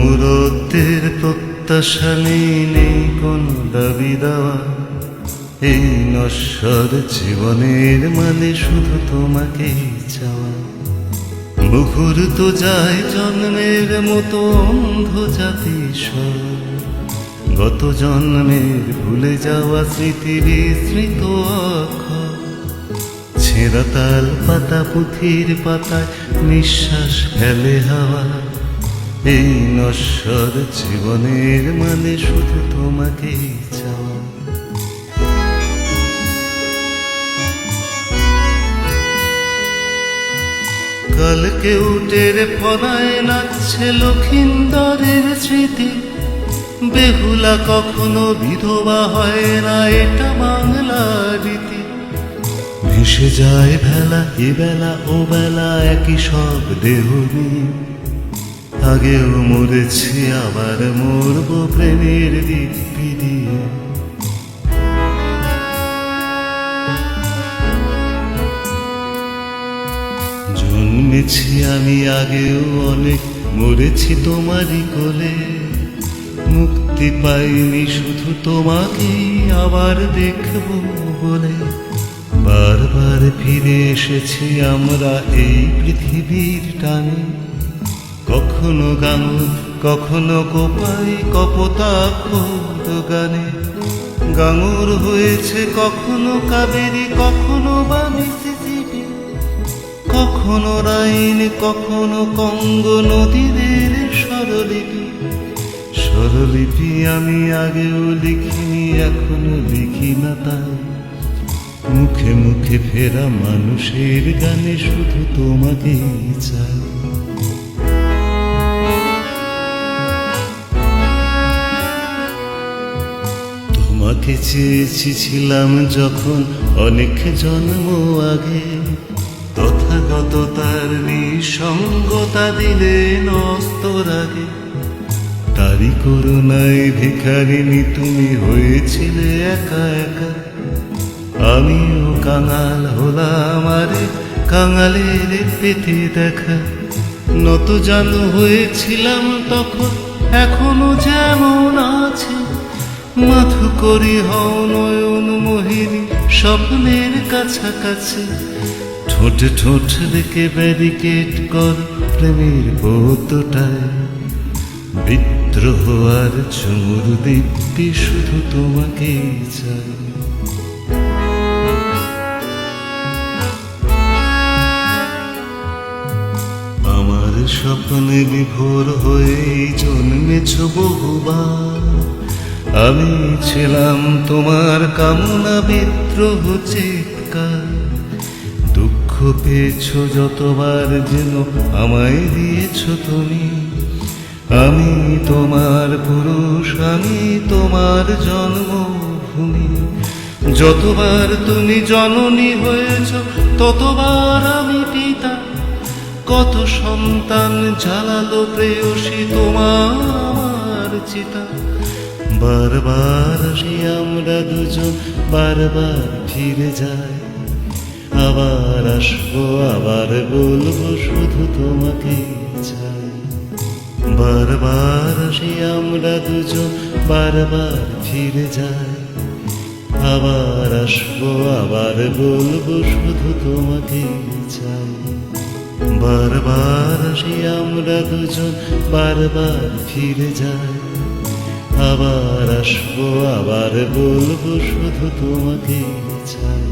মুহূর্তের প্রত্যাশা নেই কোনো দাবি দেওয়া, এই নশ্বর জীবনের মানে শুধু তোমাকেই চাওয়া। মুহূর্ত যায় জন্মের মতো অন্ধ জাতি স্বর, গত জন্মের ভুলে যাওয়া স্মৃতি বিস্মৃত অক্ষর। ছেঁড়া তাল পাতা পুঁথির পাতায় নিঃশ্বাস ফেলে হাওয়া, এই নশ্বর জীবনের মানে শুধু তোমাকেই চাওয়া। কালকে উটের ফনায় নাচছে লক্ষিন্দরের স্মৃতি, বেহুলা কখনো বিধবা হয় না, এটা বাংলার রীতি। ভেসে যায় ভেলা এ বেলা ও বেলা একই সব দেহ নিয়ে, আগেও মরেছি আবার মরব প্রেমের দিব্যি দিয়ে। জন্মেছি আমি আগেও অনেক, মরেছি তোমারই কোলে। মুক্তি পাইনি শুধু তোমাকেই আবার দেখব বলে, বারবার ফিরে এসেছি আমরা এই পৃথিবীর টানে। কখনো গাঙুর কখনো কোপাই কপোতাক্ষ গানে, গাঙুর হয়েছে কখনো কাবেরী কখনো বা মিসিসিপি, কখনো রাইন কখনো কঙ্গ নদীদের স্বরলিপি। স্বরলিপি আমি আগেও লিখিনি এখনো লিখি না তাই, মুখে মুখে ফেরা মানুষের গানে শুধু তোমাকেই চাই। তোমাকে চেয়েছিলাম যখন অনেক জন্ম আগে, তথাগততার নিঃসঙ্গতা দিলে নস্তর আগে। তারি করুণায় ভিখারিণী তুমি হয়েছিলে একা একা, আমিও কাঙাল হলাম আরে কাঙালের পেতে দেখা। নত জানু হয়েছিলাম তখন এখনো যেমন আছে, মাথু করি হও নয়ন মোহিনী স্বপ্নের কাছাকাছি। ঠোঁট ঠোঁট রেখে ব্যারিকেড কর প্রেমের পথটায়, বিদ্রোহ আর চুমুর দিব্যি শুধু তোমাকেই চাই। আমার স্বপ্নে বিভোর হয়ে জন্মেছ বহুবার, আমি ছিলাম তোমার কামনা বিদ্রোহ চিৎকার। দুঃখ পেয়েছ যতবার যেন আমায় দিয়েছ তুমি, আমি তোমার পুরুষ আমি তোমার জন্মভূমি। যতবার তুমি জননী হয়েছ ততবার আমি পিতা, কত সন্তান জ্বালালো প্রেয়সী তোমার আমার চিতা। বারবার আসি আমরা দুজন বারবার ফিরে যাই, আবার আসবো আবার বলবো শুধু তোমাকেই চাই। বারবার আসি আমরা দুজন বারবার ফিরে যাই, আবার আসবো আবার বলবো শুধু তোমাকেই চাই। বারবার আসি আমরা দুজন বারবার ফিরে যাই, আবার আসবো আবার বলবো শুধু তোমাকেই চাই।